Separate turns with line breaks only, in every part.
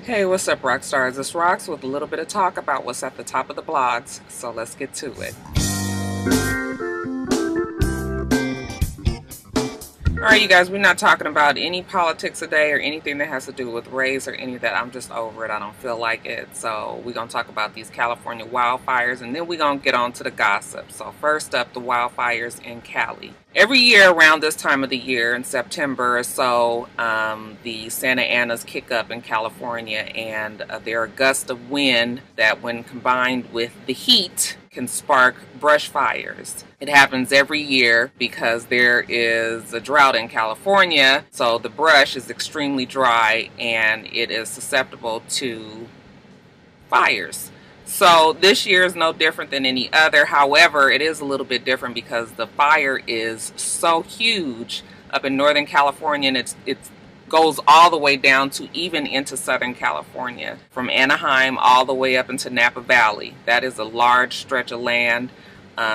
Hey, what's up, rock stars? It's Rox with a little bit of talk about what's at the top of the blogs. So let's get to it. Alright, you guys, we're not talking about any politics today or anything that has to do with race or any of that. I'm just over it. I don't feel like it. So we're going to talk about these California wildfires, and then we're going to get on to the gossip. So first up, the wildfires in Cali. Every year around this time of the year, in September or so, the Santa Anas kick up in California, and there are gusts of wind that, when combined with the heat, can spark brush fires. It happens every year because there is a drought in California, so the brush is extremely dry and it is susceptible to fires. So this year is no different than any other. However, it is a little bit different because the fire is so huge up in Northern California, and it goes all the way down to even into Southern California, from Anaheim all the way up into Napa Valley. That is a large stretch of land.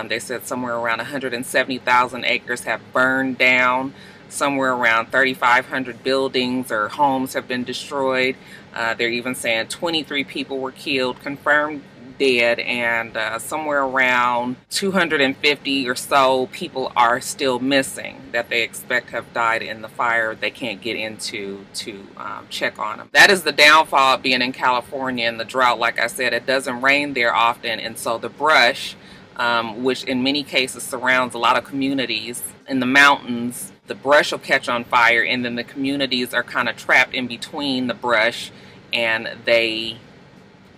They said somewhere around 170,000 acres have burned down. Somewhere around 3,500 buildings or homes have been destroyed. They're even saying 23 people were killed, confirmed dead, and somewhere around 250 or so people are still missing that they expect have died in the fire. They can't get into to check on them. That is the downfall of being in California and the drought. Like I said, it doesn't rain there often, and so the brush, which in many cases surrounds a lot of communities in the mountains, the brush will catch on fire, and then the communities are kind of trapped in between the brush, and they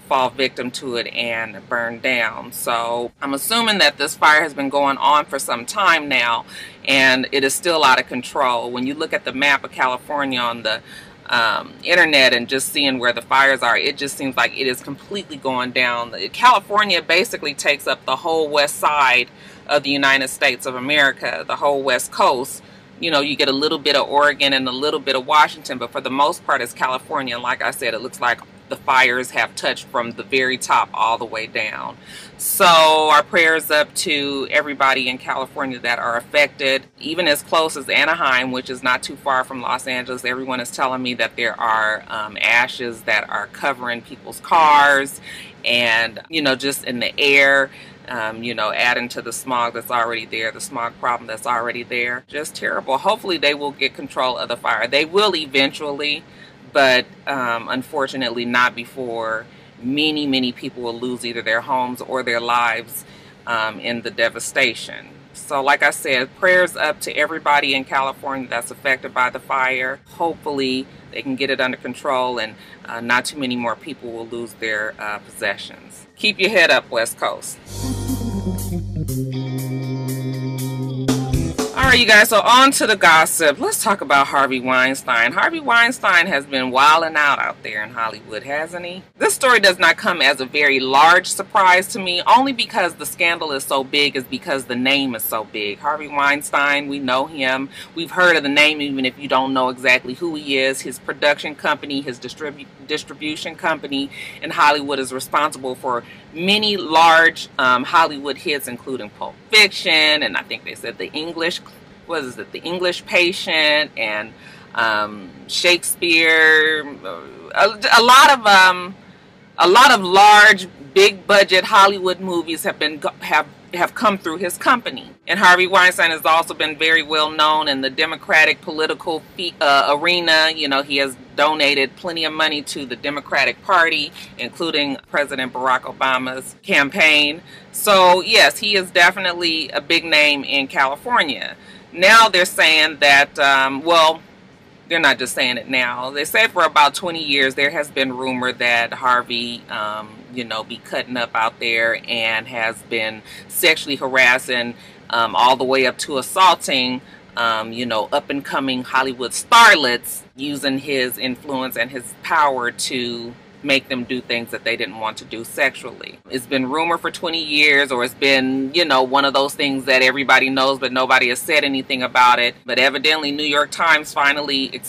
fall victim to it and burn down. So I'm assuming that this fire has been going on for some time now, and it is still out of control. When you look at the map of California on the internet and just seeing where the fires are, it just seems like it is completely going down. California basically takes up the whole west side of the United States of America, the whole west coast. You know, you get a little bit of Oregon and a little bit of Washington, but for the most part it's California. And like I said, it looks like the fires have touched from the very top all the way down. So our prayers up to everybody in California that are affected, even as close as Anaheim, which is not too far from Los Angeles. Everyone is telling me that there are ashes that are covering people's cars and, you know, just in the air. You know, adding to the smog that's already there, the smog problem that's already there. Just terrible. Hopefully they will get control of the fire. They will eventually, but unfortunately not before many people will lose either their homes or their lives in the devastation. So like I said, prayers up to everybody in California that's affected by the fire. Hopefully they can get it under control, and not too many more people will lose their possessions. Keep your head up, West Coast. Alright, you guys, so on to the gossip. Let's talk about Harvey Weinstein. Harvey Weinstein has been wilding out there in Hollywood, hasn't he? This story does not come as a very large surprise to me, only because the scandal is so big, is because the name is so big. Harvey Weinstein, we know him. We've heard of the name even if you don't know exactly who he is. His production company, his distribution company in Hollywood is responsible for many large Hollywood hits, including Pulp Fiction, and I think they said The English Patient, and Shakespeare. A lot of large, big budget Hollywood movies have come through his company. And Harvey Weinstein has also been very well known in the Democratic political arena. You know, he has donated plenty of money to the Democratic Party, including President Barack Obama's campaign. So yes, he is definitely a big name in California. Now they're saying that, well, they're not just saying it now. They say for about 20 years there has been rumor that Harvey, you know, be cutting up out there and has been sexually harassing all the way up to assaulting, you know, up-and-coming Hollywood starlets, using his influence and his power to make them do things that they didn't want to do sexually. It's been rumored for 20 years, or it's been, you know, one of those things that everybody knows but nobody has said anything about it. But evidently New York Times finally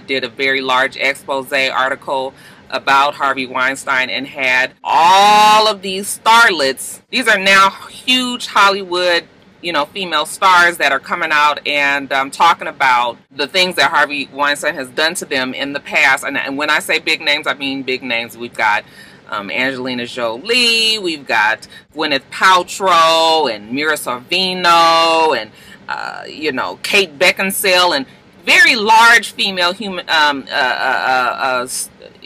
did a very large expose article about Harvey Weinstein and had all of these starlets. These are now huge Hollywood you know, female stars that are coming out and talking about the things that Harvey Weinstein has done to them in the past. And when I say big names, I mean big names. We've got Angelina Jolie, we've got Gwyneth Paltrow and Mira Sorvino and, you know, Kate Beckinsale, and very large female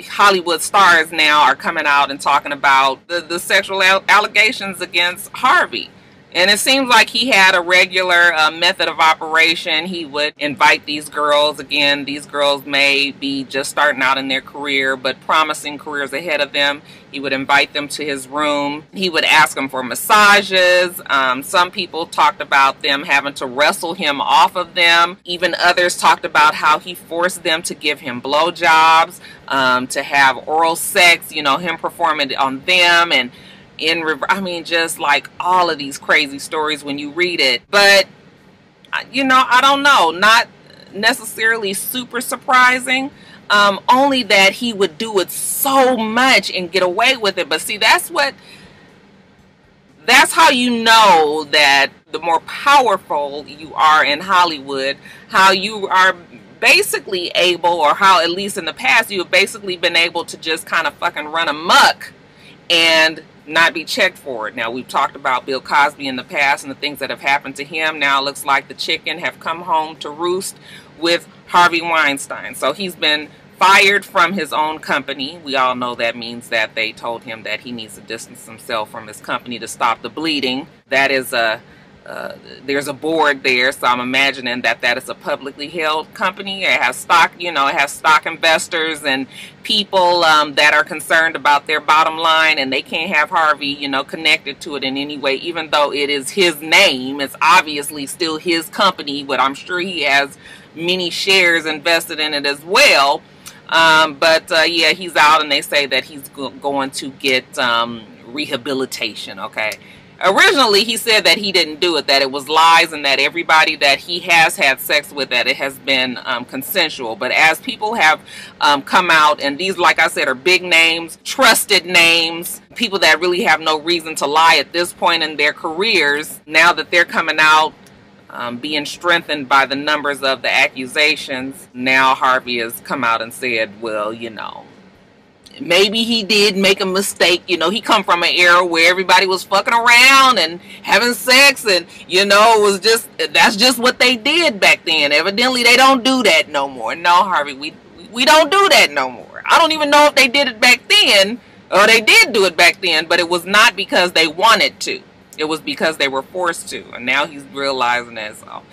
Hollywood stars now are coming out and talking about the sexual allegations against Harvey. And it seems like he had a regular method of operation. He would invite these girls. Again, these girls may be just starting out in their career, but promising careers ahead of them. He would invite them to his room. He would ask them for massages. Some people talked about them having to wrestle him off of them. Even others talked about how he forced them to give him blowjobs, to have oral sex, you know, him performing on them, and I mean, just like all of these crazy stories when you read it. But, you know, I don't know, not necessarily super surprising, only that he would do it so much and get away with it. But see, that's how you know that the more powerful you are in Hollywood, how you are basically able, or how at least in the past you have basically been able to just kind of fucking run amok and not be checked for it. Now, we've talked about Bill Cosby in the past and the things that have happened to him. Now it looks like the chicken have come home to roost with Harvey Weinstein. So he's been fired from his own company. We all know that means that they told him that he needs to distance himself from his company to stop the bleeding. That is there's a board there, so I'm imagining that is a publicly held company. It has stock, you know, it has stock investors and people that are concerned about their bottom line, and they can't have Harvey, you know, connected to it in any way, even though it is his name. It's obviously still his company, but I'm sure he has many shares invested in it as well. Yeah, he's out, and they say that he's going to get rehabilitation, okay? Originally, he said that he didn't do it, that it was lies, and that everybody that he has had sex with, that it has been consensual. But as people have come out, and these, like I said, are big names, trusted names, people that really have no reason to lie at this point in their careers, now that they're coming out, being strengthened by the numbers of the accusations, now Harvey has come out and said, well, you know, maybe he did make a mistake. You know, he come from an era where everybody was fucking around and having sex, and, you know, it was just, that's just what they did back then. Evidently, they don't do that no more. No, Harvey, we don't do that no more. I don't even know if they did it back then, or they did do it back then, but it was not because they wanted to. It was because they were forced to, and now he's realizing that. So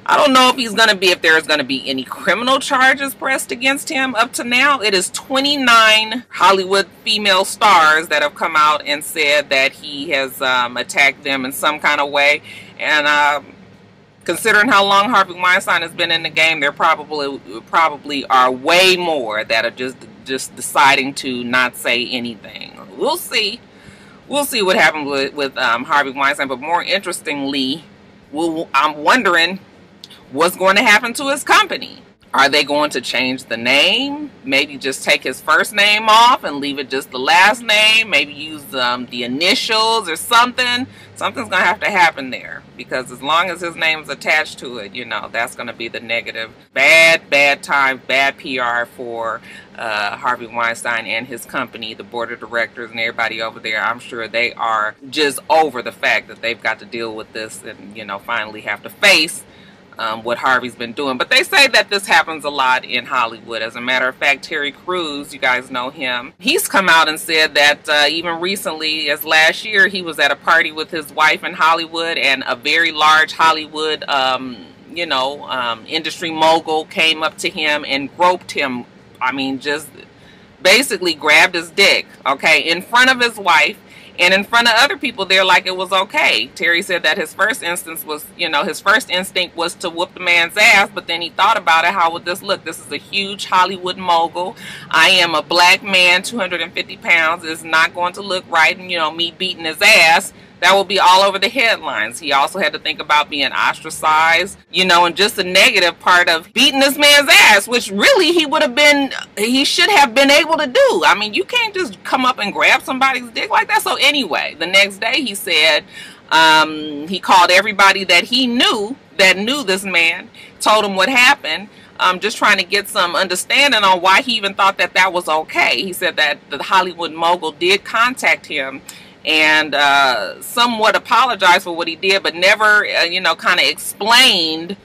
I don't know if there's going to be any criminal charges pressed against him. Up to now, it is 29 Hollywood female stars that have come out and said that he has attacked them in some kind of way. And considering how long Harvey Weinstein has been in the game, there probably are way more that are just deciding to not say anything. We'll see. We'll see what happens with Harvey Weinstein. But more interestingly, I'm wondering what's going to happen to his company. Are they going to change the name? Maybe just take his first name off and leave it just the last name? Maybe use the initials or something? Something's going to have to happen there, because as long as his name is attached to it, you know, that's going to be the negative. Bad time, bad PR for Harvey Weinstein and his company, the board of directors and everybody over there. I'm sure they are just over the fact that they've got to deal with this and, you know, finally have to face what Harvey's been doing. But they say that this happens a lot in Hollywood. As a matter of fact, Terry Crews, you guys know him, he's come out and said that even recently, as last year, he was at a party with his wife in Hollywood, and a very large Hollywood industry mogul came up to him and groped him. I mean, just basically grabbed his dick, okay, in front of his wife and in front of other people there, like it was okay. Terry said that his first instinct was to whoop the man's ass, but then he thought about it. How would this look? This is a huge Hollywood mogul. I am a black man, 250 pounds. It's not going to look right, and, you know, me beating his ass, that will be all over the headlines. He also had to think about being ostracized, you know, and just the negative part of beating this man's ass, which really he should have been able to do. I mean, you can't just come up and grab somebody's dick like that. So anyway, the next day he said He called everybody that he knew that knew this man, told him what happened, just trying to get some understanding on why he even thought that that was okay. He said that the Hollywood mogul did contact him and somewhat apologized for what he did, but never, you know, kind of explained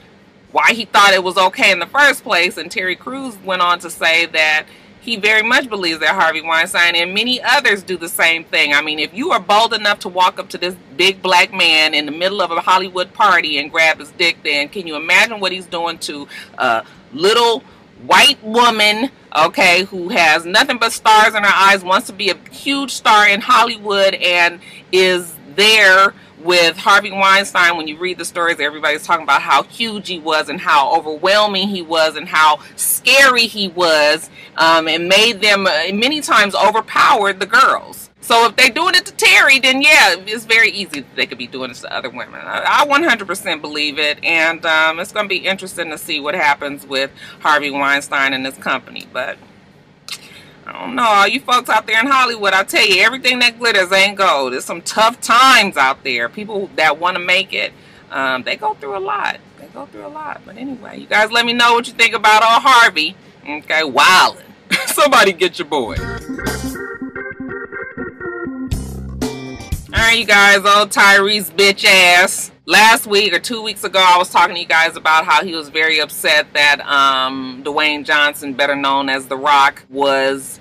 why he thought it was okay in the first place. And Terry Crews went on to say that he very much believes that Harvey Weinstein and many others do the same thing. I mean, if you are bold enough to walk up to this big black man in the middle of a Hollywood party and grab his dick, then can you imagine what he's doing to a little white woman, okay, who has nothing but stars in her eyes, wants to be a huge star in Hollywood, and is there with Harvey Weinstein? When you read the stories, everybody's talking about how huge he was and how overwhelming he was and how scary he was, and made them many times overpowered the girls. So if they're doing it to Terry, then yeah, it's very easy that they could be doing this to other women. I 100% believe it, and it's going to be interesting to see what happens with Harvey Weinstein and his company. But I don't know, all you folks out there in Hollywood, I tell you, everything that glitters ain't gold. There's some tough times out there. People that want to make it, they go through a lot. They go through a lot. But anyway, you guys let me know what you think about old Harvey. Okay, wildin'. Somebody get your boy. Alright, you guys, old Tyrese bitch ass. Last week or 2 weeks ago, I was talking to you guys about how he was very upset that Dwayne Johnson, better known as The Rock, was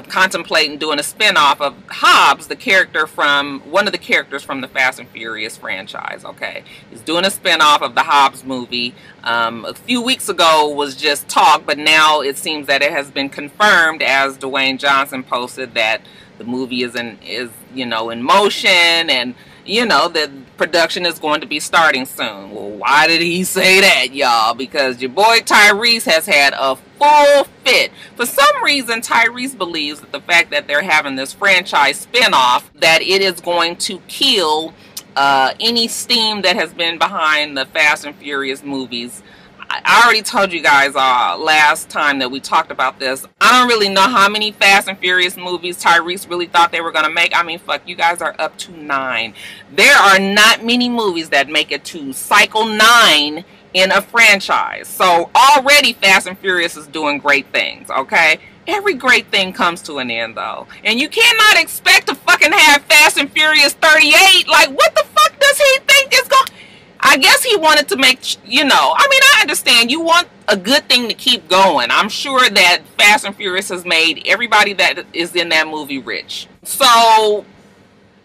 contemplating doing a spinoff of Hobbs, the character from, one of the characters from the Fast and Furious franchise, okay? He's doing a spinoff of the Hobbs movie. A few weeks ago was just talk, but now it seems that it has been confirmed, as Dwayne Johnson posted, that the movie is you know, in motion, and you know that production is going to be starting soon. Well, why did he say that, y'all? Because your boy Tyrese has had a full fit. For some reason, Tyrese believes that the fact that they're having this franchise spinoff, that it is going to kill any steam that has been behind the Fast and Furious movies. I already told you guys last time that we talked about this. I don't really know how many Fast and Furious movies Tyrese really thought they were going to make. I mean, fuck, you guys are up to 9. There are not many movies that make it to cycle 9 in a franchise. So already Fast and Furious is doing great things, okay? Every great thing comes to an end, though. And you cannot expect to fucking have Fast and Furious 38. Like, what the fuck does he think is going... I guess he wanted to make, you know, I mean, I understand you want a good thing to keep going. I'm sure that Fast and Furious has made everybody that is in that movie rich. So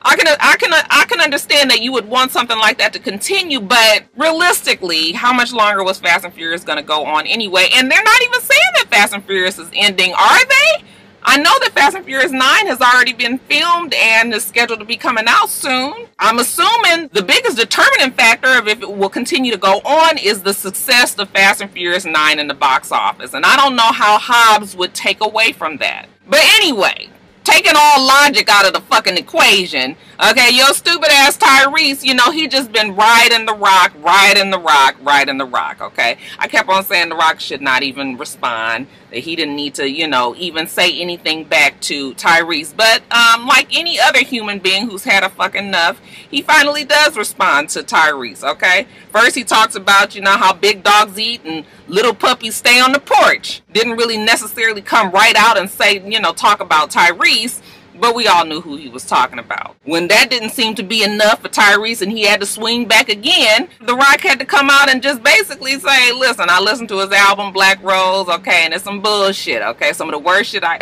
I can understand that you would want something like that to continue, but realistically, how much longer was Fast and Furious going to go on anyway? And they're not even saying that Fast and Furious is ending, are they? I know that Fast and Furious 9 has already been filmed and is scheduled to be coming out soon. I'm assuming the biggest determining factor of if it will continue to go on is the success of Fast and Furious 9 in the box office. And I don't know how Hobbs would take away from that. But anyway, taking all logic out of the fucking equation, okay, your stupid ass Tyrese, you know, he just been riding the rock, okay? I kept on saying The Rock should not even respond, that he didn't need to, you know, even say anything back to Tyrese. But like any other human being who's had a fucking enough, he finally does respond to Tyrese, okay? First he talks about, you know, how big dogs eat and little puppies stay on the porch. Didn't really necessarily come right out and say, you know, talk about Tyrese, but we all knew who he was talking about. When that didn't seem to be enough for Tyrese and he had to swing back again, The Rock had to come out and just basically say, listen, I listened to his album Black Rose, okay, and it's some bullshit, okay, some of the worst shit I...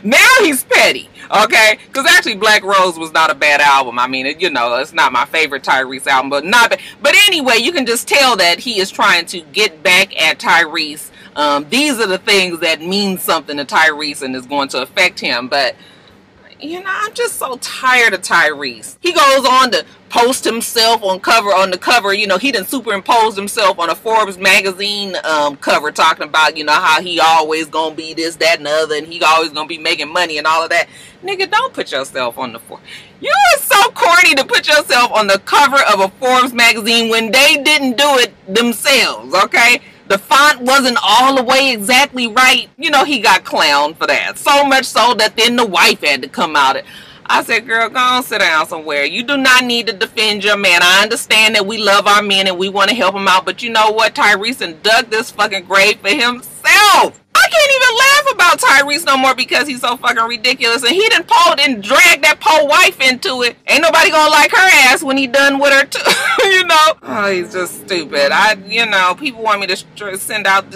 Now he's petty, okay? Because actually Black Rose was not a bad album. I mean, you know, it's not my favorite Tyrese album, but not bad. But anyway, you can just tell that he is trying to get back at Tyrese. These are the things that mean something to Tyrese and is going to affect him. But, you know, I'm just so tired of Tyrese. He goes on to post himself on the cover, you know, he done superimposed himself on a Forbes magazine cover, talking about, you know, how he always gonna be this, that, and the other, and he always gonna be making money and all of that. Nigga, don't put yourself on the You are so corny to put yourself on the cover of a Forbes magazine when they didn't do it themselves, okay? The font wasn't all the way exactly right. You know, he got clowned for that. So much so that then the wife had to come out. I said, girl, go on, sit down somewhere. You do not need to defend your man. I understand that we love our men and we want to help him out, but you know what? Tyrese and dug this fucking grave for himself. I can't even laugh about Tyrese no more because he's so fucking ridiculous, and he done pulled and dragged that poor wife into it. Ain't nobody gonna like her ass when he done with her too, you know? Oh, he's just stupid. You know, people want me to stretch out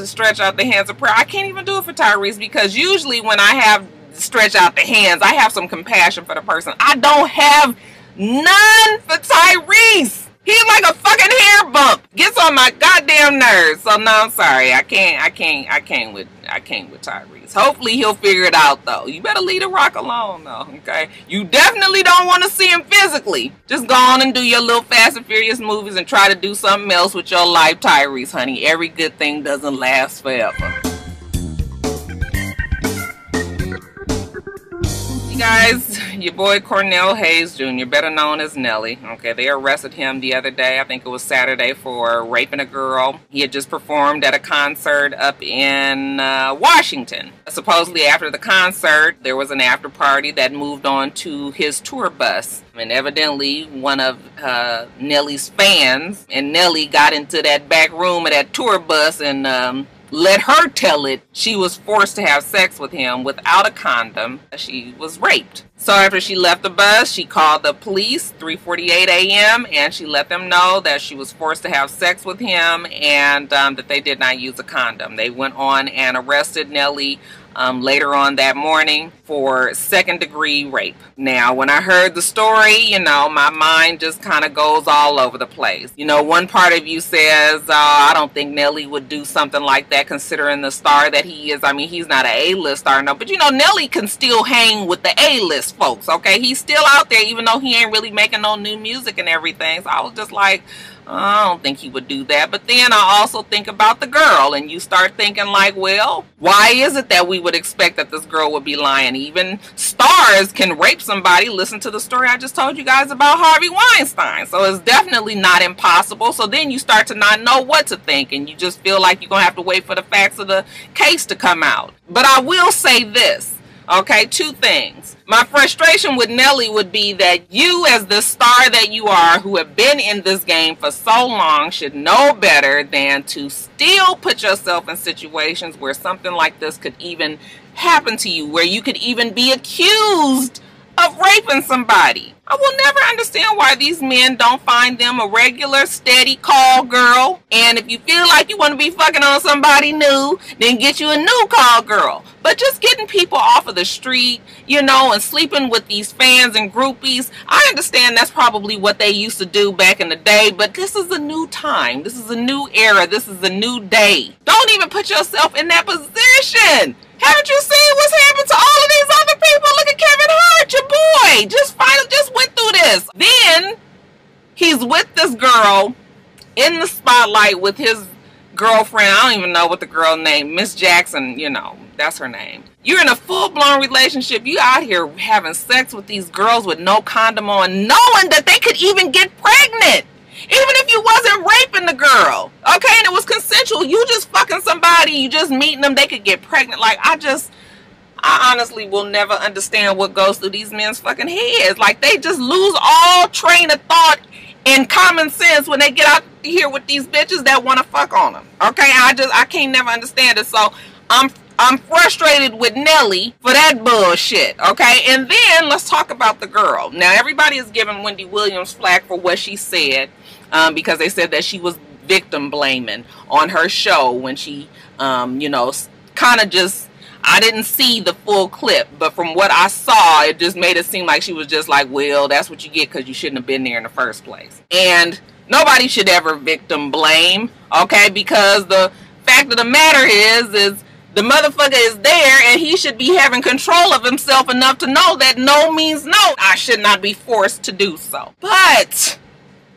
the hands of prayer. I can't even do it for Tyrese because usually when I have stretch out the hands, I have some compassion for the person. I don't have none for Tyrese. He's like a fucking hair bump. Gets on my goddamn nerves. So no, I'm sorry. I can't with Tyrese. Hopefully he'll figure it out though. You better leave the rock alone though, okay? You definitely don't want to see him physically. Just go on and do your little Fast and Furious movies and try to do something else with your life, Tyrese, honey. Every good thing doesn't last forever. Guys, your boy Cornell Hayes Jr., better known as Nelly. Okay, they arrested him the other day, I think it was Saturday, for raping a girl. He had just performed at a concert up in Washington. Supposedly after the concert, there was an after party that moved on to his tour bus. And evidently one of Nelly's fans and Nelly got into that back room of that tour bus and let her tell it she was forced to have sex with him without a condom. She was raped. So after she left the bus, she called the police 3:48 a.m. and she let them know that she was forced to have sex with him and that they did not use a condom. They went on and arrested Nelly later on that morning for second-degree rape. Now, when I heard the story, you know, my mind just kind of goes all over the place. You know, one part of you says, I don't think Nelly would do something like that considering the star that he is. I mean, he's not an A-list star, no, but you know, Nelly can still hang with the A-list folks, okay? He's still out there, even though he ain't really making no new music and everything. So I was just like, I don't think he would do that. But then I also think about the girl, and you start thinking like, well, why is it that we would expect that this girl would be lying? Even stars can rape somebody. Listen to the story I just told you guys about Harvey Weinstein. So it's definitely not impossible. So then you start to not know what to think, and you just feel like you're going to have to wait for the facts of the case to come out. But I will say this. Okay, two things. My frustration with Nelly would be that you, as the star that you are, who have been in this game for so long, should know better than to still put yourself in situations where something like this could even happen to you, where you could even be accused of raping somebody. I will never understand why these men don't find them a regular, steady call girl. And if you feel like you want to be fucking on somebody new, then get you a new call girl. But just getting people off of the street, you know, and sleeping with these fans and groupies, I understand that's probably what they used to do back in the day, but this is a new time. This is a new era. This is a new day. Don't even put yourself in that position. Haven't you seen what's happened to all of these other people? Look at Kevin Hart, your boy. Just went through this. Then he's with this girl in the spotlight with his girlfriend. I don't even know what the girl named, Miss Jackson, you know, that's her name. You're in a full-blown relationship. You out here having sex with these girls with no condom on, knowing that they could even get pregnant. Even if you wasn't raping the girl, okay, and it was consensual, you just fucking somebody, you just meeting them, they could get pregnant. Like, I honestly will never understand what goes through these men's fucking heads. Like, they just lose all train of thought and common sense when they get out here with these bitches that want to fuck on them. Okay, I can't never understand it. So I'm frustrated with Nelly for that bullshit, okay? And then let's talk about the girl. Now, everybody is giving Wendy Williams flack for what she said because they said that she was victim blaming on her show when she, you know, kind of just, I didn't see the full clip, but from what I saw, it just made it seem like she was just like, well, that's what you get because you shouldn't have been there in the first place. And nobody should ever victim blame, okay? Because the fact of the matter is the motherfucker is there and he should be having control of himself enough to know that no means no. I should not be forced to do so. But,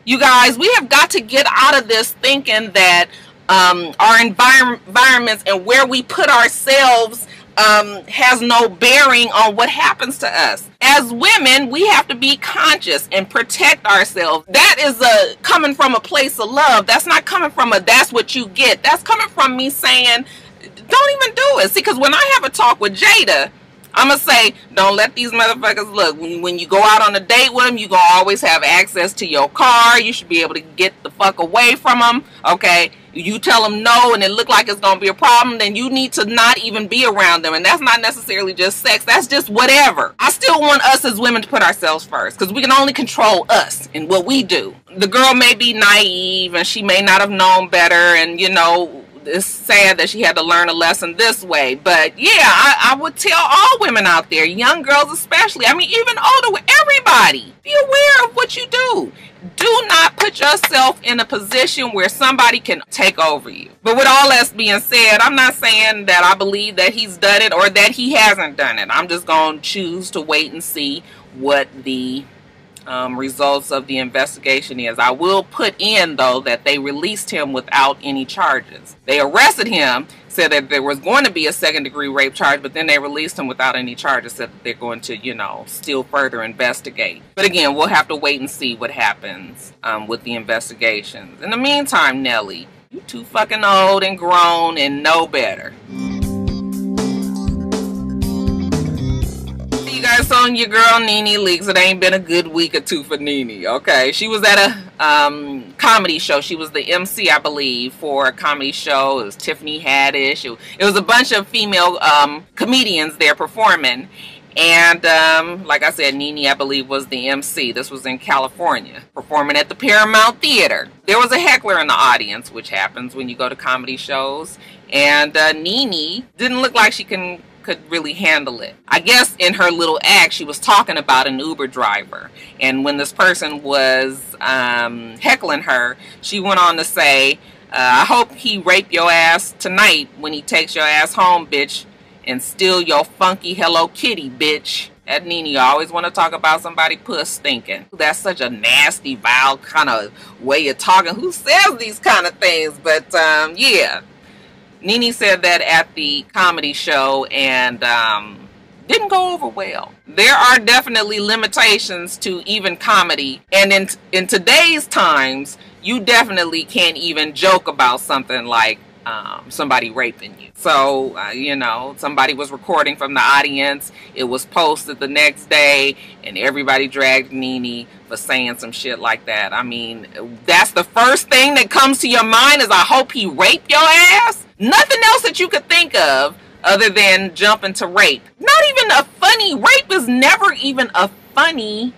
you guys, we have got to get out of this thinking that our environments and where we put ourselves has no bearing on what happens to us. As women, we have to be conscious and protect ourselves. That is coming from a place of love. That's not coming from a that's what you get. That's coming from me saying, don't even do it. See, because when I have a talk with Jada, I'm going to say, don't let these motherfuckers look. When you go out on a date with them, you're going to always have access to your car. You should be able to get the fuck away from them, okay? You tell them no and it look like it's going to be a problem, then you need to not even be around them. And that's not necessarily just sex. That's just whatever. I still want us as women to put ourselves first, because we can only control us and what we do. The girl may be naive and she may not have known better, and, you know, it's sad that she had to learn a lesson this way. But yeah, I would tell all women out there, young girls especially, I mean even older, everybody, be aware of what you do. Do not put yourself in a position where somebody can take over you. But with all that being said, I'm not saying that I believe that he's done it or that he hasn't done it. I'm just going to choose to wait and see what the results of the investigation is. I will put in, though, that they released him without any charges. They arrested him, said that there was going to be a second-degree rape charge, but then they released him without any charges, said that they're going to, you know, still further investigate. But again, we'll have to wait and see what happens with the investigations. In the meantime, Nelly, you too fucking old and grown and know better. Guys, on your girl Nene Leakes. It ain't been a good week or two for Nene, okay? She was at a comedy show. She was the MC, I believe, for a comedy show. It was Tiffany Haddish. It was a bunch of female comedians there performing. And like I said, Nene, I believe, was the MC. This was in California, performing at the Paramount Theater. There was a heckler in the audience, which happens when you go to comedy shows. And Nene didn't look like she could really handle it. I guess in her little act, she was talking about an Uber driver. And when this person was heckling her, she went on to say, I hope he rape your ass tonight when he takes your ass home, bitch, and steal your funky Hello Kitty, bitch. At Nene, you always want to talk about somebody puss stinking. That's such a nasty, vile kind of way of talking. Who says these kind of things? But yeah. Nene said that at the comedy show and didn't go over well. There are definitely limitations to even comedy. And in today's times, you definitely can't even joke about something like somebody raping you. So, you know, somebody was recording from the audience. It was posted the next day and everybody dragged Nene for saying some shit like that. I mean, that's the first thing that comes to your mind is I hope he raped your ass? Nothing else that you could think of other than jumping to rape. Not even a funny, rape is never even a funny,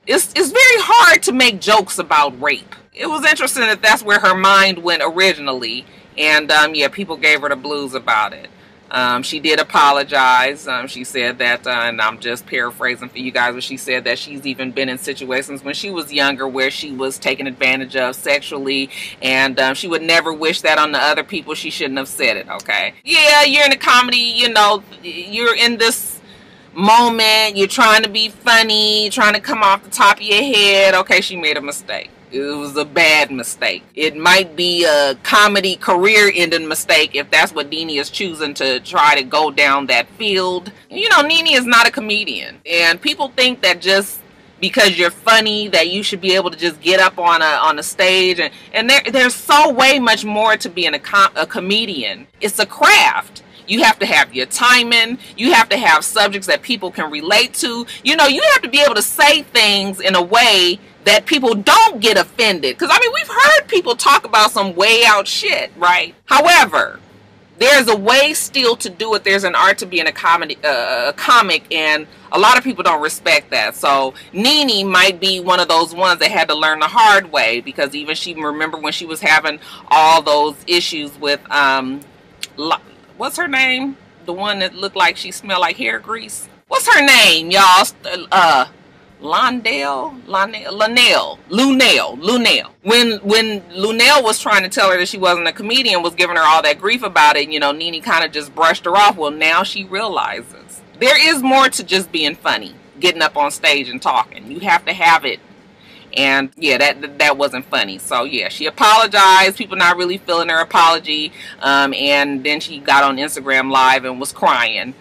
it's very hard to make jokes about rape. It was interesting that that's where her mind went originally. And yeah, people gave her the blues about it. She did apologize. She said that, and I'm just paraphrasing for you guys, but she said that she's even been in situations when she was younger where she was taken advantage of sexually, and she would never wish that on the other people. She shouldn't have said it, okay? Yeah, you're in a comedy, you know, you're in this moment, you're trying to be funny, trying to come off the top of your head. Okay, she made a mistake. It was a bad mistake. It might be a comedy career-ending mistake if that's what Nene is choosing to try to go down that field. You know, Nene is not a comedian. And people think that just because you're funny that you should be able to just get up on a stage. And there's so way much more to being a comedian. It's a craft. You have to have your timing. You have to have subjects that people can relate to. You know, you have to be able to say things in a way that people don't get offended. Because, I mean, we've heard people talk about some way out shit, right? However, there's a way still to do it. There's an art to being a comic, and a lot of people don't respect that. So Nene might be one of those ones that had to learn the hard way, because even she, remember when she was having all those issues with, what's her name? The one that looked like she smelled like hair grease. What's her name, y'all? Lunell. When Lunell was trying to tell her that she wasn't a comedian, was giving her all that grief about it, you know, Nene kind of just brushed her off. Well, now she realizes there is more to just being funny, getting up on stage and talking. You have to have it. And yeah, that wasn't funny. So yeah, she apologized. People not really feeling her apology. And then she got on Instagram Live and was crying.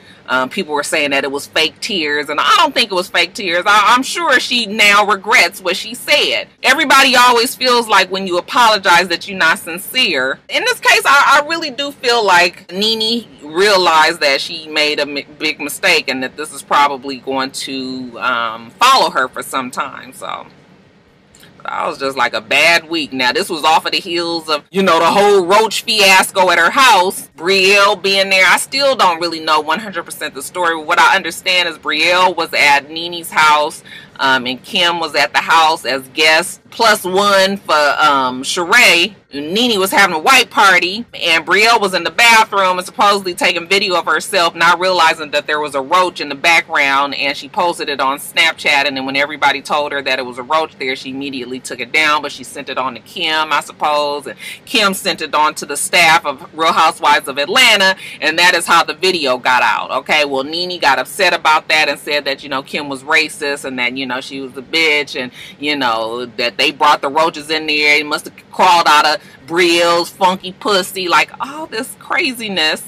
People were saying that it was fake tears, and I don't think it was fake tears. I'm sure she now regrets what she said. Everybody always feels like when you apologize that you're not sincere. In this case, I really do feel like NeNe realized that she made a big mistake, and that this is probably going to follow her for some time. So I was just like a bad week. Now, this was off of the heels of, you know, the whole Roach fiasco at her house. Brielle being there. I still don't really know 100% the story. What I understand is Brielle was at NeNe's house, and Kim was at the house as guest +1 for Sheree. NeNe was having a white party, and Brielle was in the bathroom and supposedly taking video of herself, not realizing that there was a roach in the background, and she posted it on Snapchat. And then when everybody told her that it was a roach there, she immediately took it down, but she sent it on to Kim, I suppose, and Kim sent it on to the staff of Real Housewives of Atlanta, and that is how the video got out. Okay, well, NeNe got upset about that and said that, you know, Kim was racist, and that, you know, she was a bitch, and, you know, that they brought the roaches in there. He must have crawled out of Brielle's funky pussy, like all this craziness.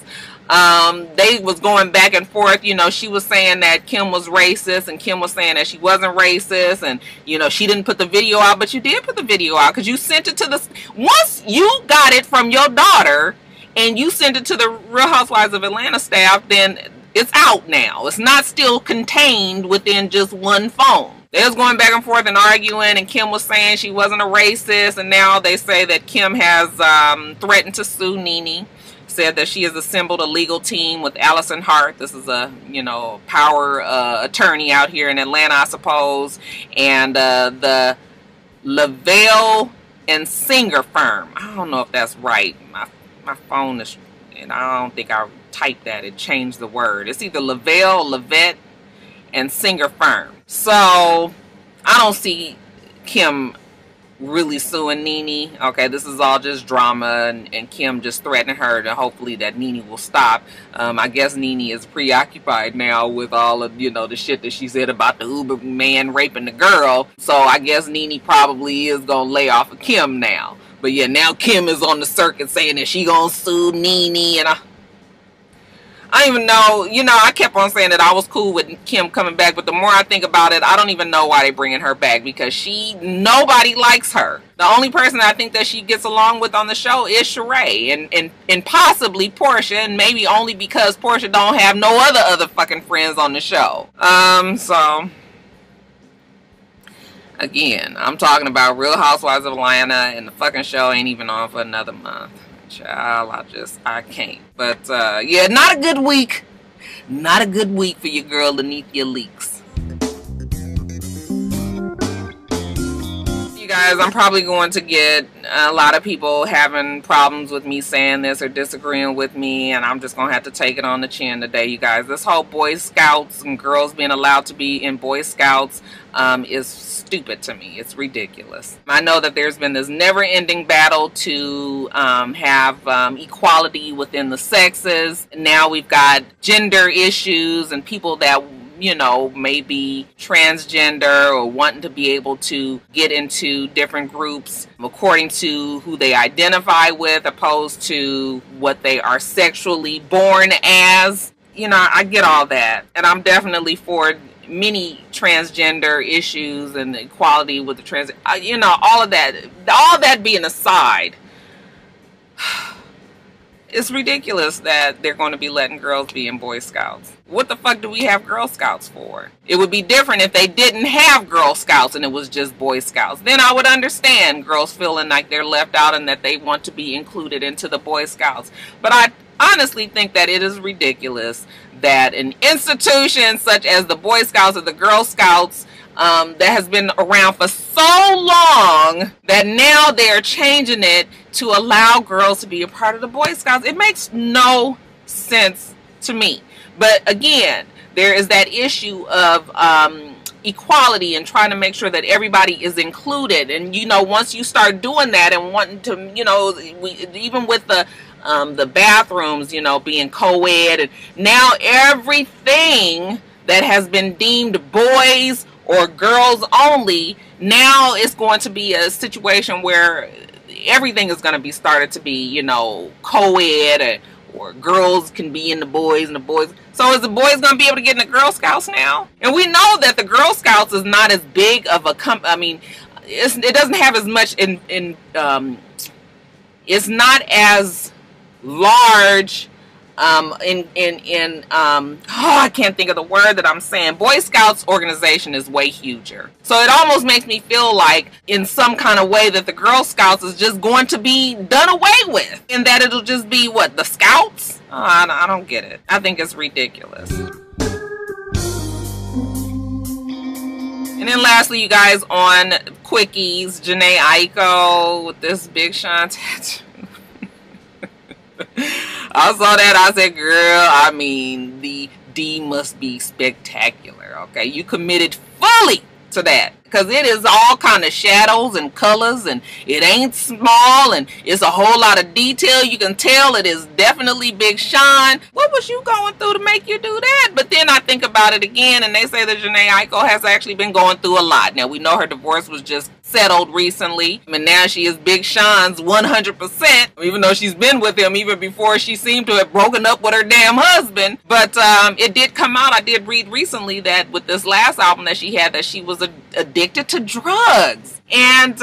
They was going back and forth. You know, she was saying that Kim was racist, and Kim was saying that she wasn't racist, and, you know, she didn't put the video out, but you did put the video out, because you sent it to the, once you got it from your daughter and you sent it to the Real Housewives of Atlanta staff, then it's out now. It's not still contained within just one phone. They was going back and forth and arguing, and Kim was saying she wasn't a racist, and now they say that Kim has threatened to sue NeNe, said that she has assembled a legal team with Allison Hart. This is a, you know, power attorney out here in Atlanta, I suppose, and the Lavelle and Singer firm. I don't know if that's right. My phone is, and I don't think I typed that. It changed the word. It's either Lavelle, Lavette, and Singer firm. So I don't see Kim really suing NeNe. Okay, this is all just drama, and Kim just threatening her to hopefully that NeNe will stop. I guess NeNe is preoccupied now with all of, you know, the shit that she said about the Uber man raping the girl. So I guess NeNe probably is gonna lay off of Kim now. But yeah, now Kim is on the circuit saying that she gonna sue NeNe, and I don't even know, you know, I kept on saying that I was cool with Kim coming back, but the more I think about it, I don't even know why they bringing her back, because nobody likes her. The only person I think that she gets along with on the show is Sheree, and possibly Portia, and maybe only because Portia don't have no other fucking friends on the show. So again, I'm talking about Real Housewives of Atlanta, and the fucking show ain't even on for another month. Child, I can't. But yeah, not a good week. Not a good week for your girl Lanithia Leakes. You guys, I'm probably going to get a lot of people having problems with me saying this or disagreeing with me, and I'm just gonna have to take it on the chin today, you guys. This whole Boy Scouts and girls being allowed to be in Boy Scouts is stupid to me. It's ridiculous. I know that there's been this never-ending battle to have equality within the sexes. Now we've got gender issues and people that, you know, maybe transgender or wanting to be able to get into different groups according to who they identify with, opposed to what they are sexually born as. You know, I get all that, and I'm definitely for many transgender issues and equality with the trans, you know, all that being aside, it's ridiculous that they're going to be letting girls be in Boy Scouts. What the fuck do we have Girl Scouts for? It would be different if they didn't have Girl Scouts and it was just Boy Scouts. Then I would understand girls feeling like they're left out and that they want to be included into the Boy Scouts. But I honestly think that it is ridiculous that an institution such as the Boy Scouts or the Girl Scouts that has been around for so long, that now they're changing it to allow girls to be a part of the Boy Scouts. It makes no sense to me. But again, there is that issue of equality and trying to make sure that everybody is included. And, you know, once you start doing that and wanting to, you know, even with the bathrooms, you know, being co-ed, and now everything that has been deemed boys or girls only, now it's going to be a situation where everything is going to be started to be, you know, co-ed, or girls can be in the boys and the boys. So is the boys going to be able to get in the Girl Scouts now? And we know that the Girl Scouts is not as big of a I mean, it doesn't have as much it's not as large I can't think of the word that I'm saying. Boy Scouts organization is way huger. So it almost makes me feel like in some kind of way that the Girl Scouts is just going to be done away with. And that it'll just be, what, the Scouts? Oh, I don't get it. I think it's ridiculous. And then lastly, you guys, on quickies, Jhené Aiko with this Big Sean tattoo. I saw that, I said, girl, I mean, the D must be spectacular, okay? You committed fully to that, because it is all kind of shadows and colors, and it ain't small, and it's a whole lot of detail. You can tell it is definitely Big Sean. What was you going through to make you do that? But then I think about it again, and they say that Jhené Aiko has actually been going through a lot. Now, we know her divorce was just settled recently, and now she is Big Sean's 100%, even though she's been with him even before she seemed to have broken up with her damn husband. But it did come out, I did read recently that with this last album that she had, that she was addicted to drugs. And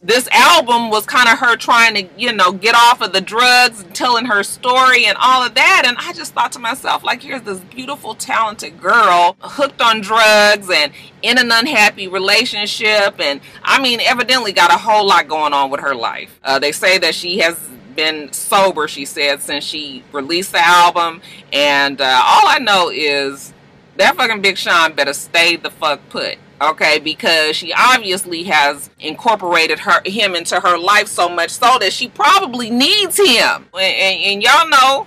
this album was kind of her trying to, you know, get off of the drugs and telling her story and all of that. And I just thought to myself, like, here's this beautiful, talented girl hooked on drugs and in an unhappy relationship. And I mean, evidently got a whole lot going on with her life. They say that she has been sober, she said, since she released the album. And all I know is that fucking Big Sean better stay the fuck put. Okay, because she obviously has incorporated him into her life so much so that she probably needs him. And y'all know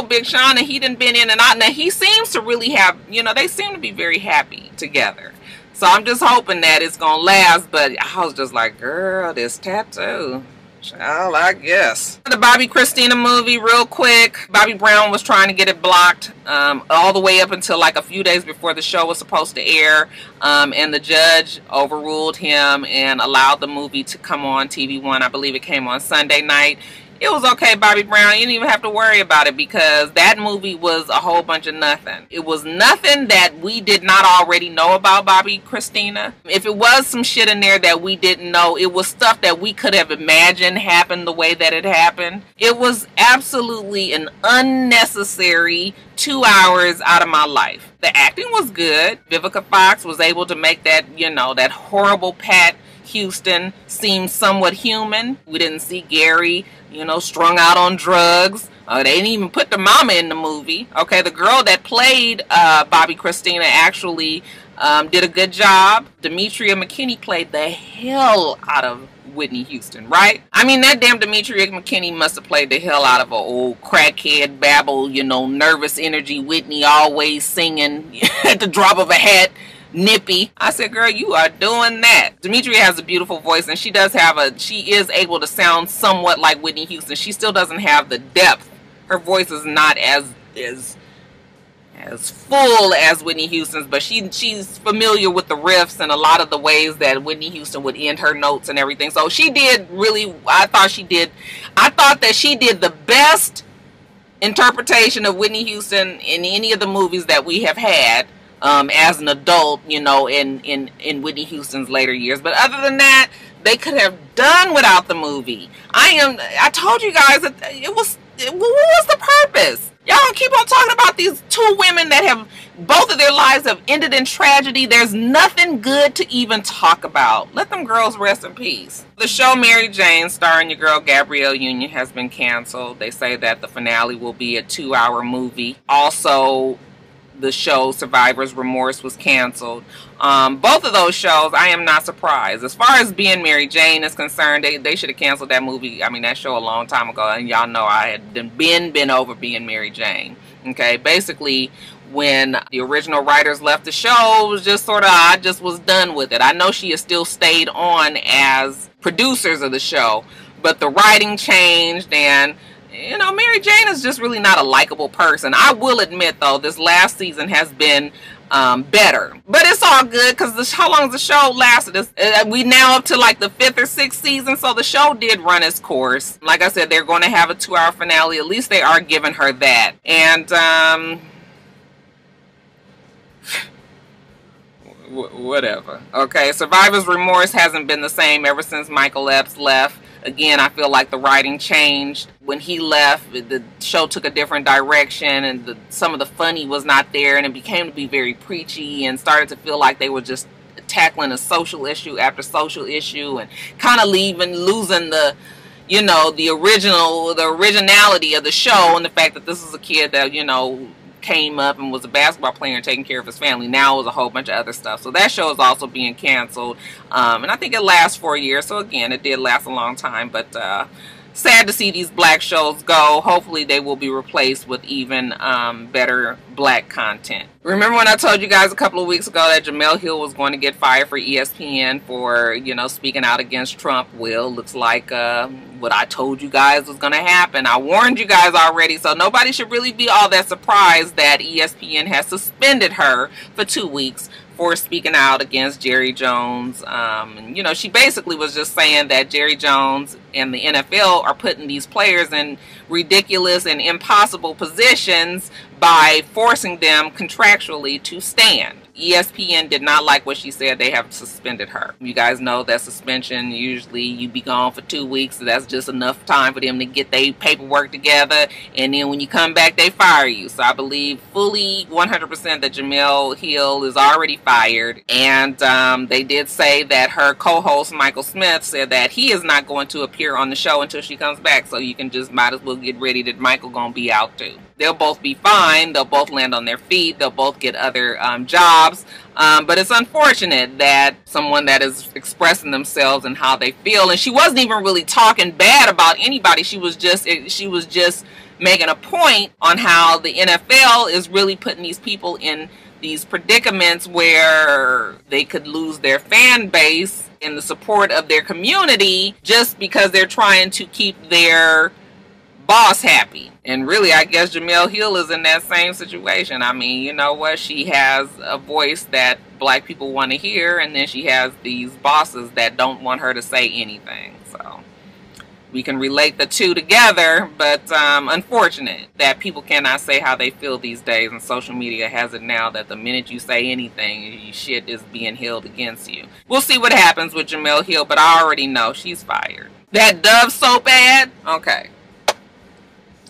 Big Sean, and he done been in and out. Now, he seems to really have, you know, they seem to be very happy together. So I'm just hoping that it's going to last. But I was just like, girl, this tattoo. Child, I guess. The Bobbi Kristina movie, real quick. Bobby Brown was trying to get it blocked all the way up until like a few days before the show was supposed to air. And the judge overruled him and allowed the movie to come on TV One. I believe it came on Sunday night. It was okay, Bobby Brown. You didn't even have to worry about it, because that movie was a whole bunch of nothing. It was nothing that we did not already know about Bobbi Kristina. If it was some shit in there that we didn't know, it was stuff that we could have imagined happened the way that it happened. It was absolutely an unnecessary 2 hours out of my life. The acting was good. Vivica Fox was able to make that, you know, that horrible Pat Houston seem somewhat human. We didn't see Gary, you know, strung out on drugs. They didn't even put the mama in the movie. Okay, the girl that played Bobbi Kristina actually did a good job. Demetria McKinney played the hell out of Whitney Houston, right? I mean, that damn Demetria McKinney must have played the hell out of an old crackhead babble, you know, nervous energy Whitney, always singing at the drop of a hat. Nippy. I said, girl, you are doing that. Demetria has a beautiful voice, and she is able to sound somewhat like Whitney Houston. She still doesn't have the depth. Her voice is not as full as Whitney Houston's, but she's familiar with the riffs and a lot of the ways that Whitney Houston would end her notes and everything. So she did really, I thought that she did the best interpretation of Whitney Houston in any of the movies that we have had. As an adult, you know, in Whitney Houston's later years. But other than that, they could have done without the movie. I told you guys that what was the purpose? Y'all keep on talking about these two women that have, both of their lives have ended in tragedy. There's nothing good to even talk about. Let them girls rest in peace. The show Mary Jane, starring your girl Gabrielle Union, has been canceled. They say that the finale will be a 2-hour movie. Also, the show Survivor's Remorse was canceled. Both of those shows, I am not surprised. As far as Being Mary Jane is concerned, they should have canceled that movie, I mean that show, a long time ago. And y'all know I had been over Being Mary Jane. Okay, basically when the original writers left the show, it was just sort of, I just was done with it. I know she has still stayed on as producers of the show, but the writing changed, and you know, Mary Jane is just really not a likable person. I will admit, though, this last season has been better, but it's all good because how long has the show lasted? We now up to like the 5th or 6th season, so the show did run its course. Like I said, they're going to have a 2-hour finale. At least they are giving her that. And whatever. Okay, Survivor's remorse hasn't been the same ever since Michael Epps left. Again, I feel like the writing changed when he left. The show took a different direction, and some of the funny was not there, and it became to be very preachy and started to feel like they were just tackling a social issue after social issue and kind of losing the, you know, the originality of the show, and the fact that this is a kid that, you know, came up and was a basketball player and taking care of his family. Now it was a whole bunch of other stuff. So that show is also being canceled. And I think it lasts for a year. So again, it did last a long time. But sad to see these black shows go. Hopefully they will be replaced with even better black content. Remember when I told you guys a couple of weeks ago that Jemele Hill was going to get fired for ESPN for, you know, speaking out against Trump? Well, looks like what I told you guys was going to happen. I warned you guys already, so nobody should really be all that surprised that ESPN has suspended her for 2 weeks for speaking out against Jerry Jones. You know, she basically was just saying that Jerry Jones and the NFL are putting these players in ridiculous and impossible positions by forcing them contractually to stand. ESPN did not like what she said. They have suspended her. You guys know that suspension, usually you be gone for 2 weeks, so that's just enough time for them to get their paperwork together, and then when you come back they fire you. So I believe fully 100% that Jemele Hill is already fired, and they did say that her co-host Michael Smith said that he is not going to appear on the show until she comes back, so you can just might as well get ready that Michael gonna be out too. They'll both be fine. They'll both land on their feet. They'll both get other jobs. But it's unfortunate that someone that is expressing themselves and how they feel, and she wasn't even really talking bad about anybody. She was just making a point on how the NFL is really putting these people in these predicaments where they could lose their fan base and the support of their community just because they're trying to keep their boss happy. And really, I guess Jemele Hill is in that same situation. I mean, you know what? She has a voice that black people want to hear, and then she has these bosses that don't want her to say anything. So we can relate the two together, but unfortunate that people cannot say how they feel these days, and social media has it now that the minute you say anything, shit is being held against you. We'll see what happens with Jemele Hill, but I already know she's fired. That Dove soap ad? Okay.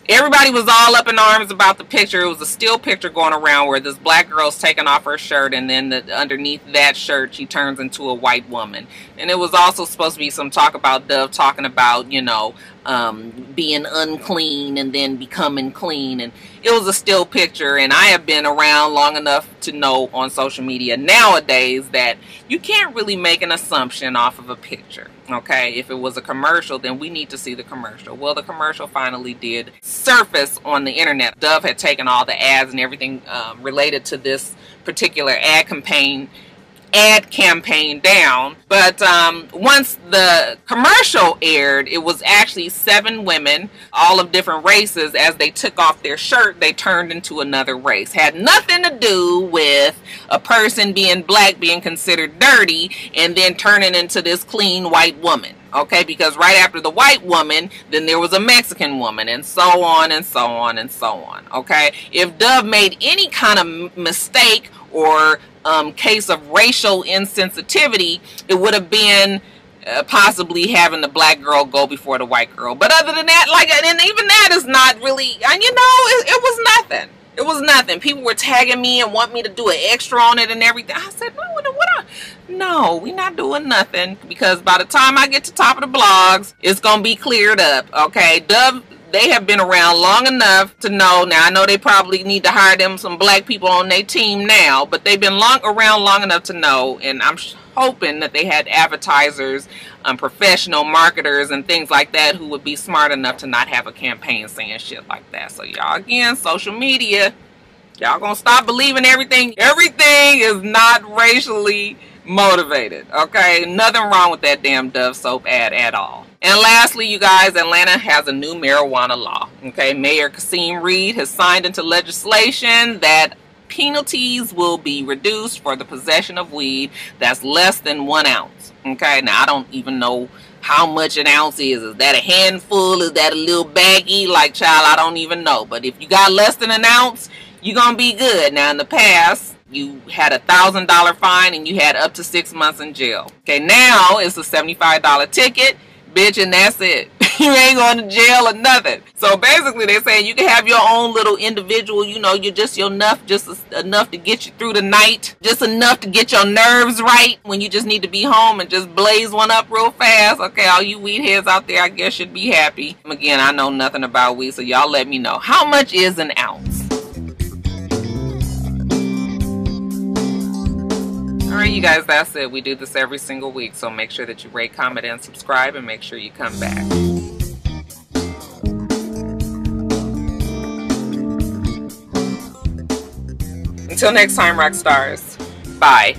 Everybody was all up in arms about the picture. It was a still picture going around where this black girl's taking off her shirt, and then underneath that shirt she turns into a white woman. And it was also supposed to be some talk about Dove talking about, you know, being unclean and then becoming clean. And it was a still picture, and I have been around long enough to know on social media nowadays that you can't really make an assumption off of a picture. Okay, if it was a commercial, then we need to see the commercial. Well, the commercial finally did surface on the internet. Dove had taken all the ads and everything related to this particular ad campaign down, but once the commercial aired, it was actually 7 women, all of different races. As they took off their shirt, they turned into another race. Had nothing to do with a person being black being considered dirty and then turning into this clean white woman. Okay, because right after the white woman, then there was a Mexican woman, and so on and so on and so on. Okay, if Dove made any kind of mistake or case of racial insensitivity, it would have been possibly having the black girl go before the white girl. But other than that, like, and even that is not really, and you know, it was nothing. It was nothing. People were tagging me and want me to do an extra on it and everything. I said, no, we're not doing nothing, because by the time I get to top of the blogs, it's gonna be cleared up. Okay, Dove, they have been around long enough to know. Now, I know they probably need to hire them some black people on their team now, but they've been around long enough to know, and I'm hoping that they had advertisers, professional marketers, and things like that who would be smart enough to not have a campaign saying shit like that. So, y'all, again, social media, y'all gonna stop believing everything. Everything is not racially motivated, okay? Nothing wrong with that damn Dove soap ad at all. And lastly, you guys, Atlanta has a new marijuana law. Okay, Mayor Kasim Reed has signed into legislation that penalties will be reduced for the possession of weed that's less than 1 ounce. Okay, now I don't even know how much an ounce is. Is that a handful? Is that a little baggie? Like, child, I don't even know. But if you got less than 1 ounce, you're gonna be good. Now, in the past, you had a $1,000 fine and you had up to 6 months in jail. Okay, now it's a $75 ticket, bitch, and that's it. You ain't going to jail or nothing. So basically, they're saying you can have your own little individual, you know, you're just enough to get you through the night, just enough to get your nerves right when you just need to be home and just blaze one up real fast. Okay, all you weed heads out there, I guess, should be happy. Again, I know nothing about weed, so y'all let me know. How much is an ounce? Alright, you guys, that's it. We do this every single week, so make sure that you rate, comment, and subscribe, and make sure you come back. Until next time, rock stars. Bye.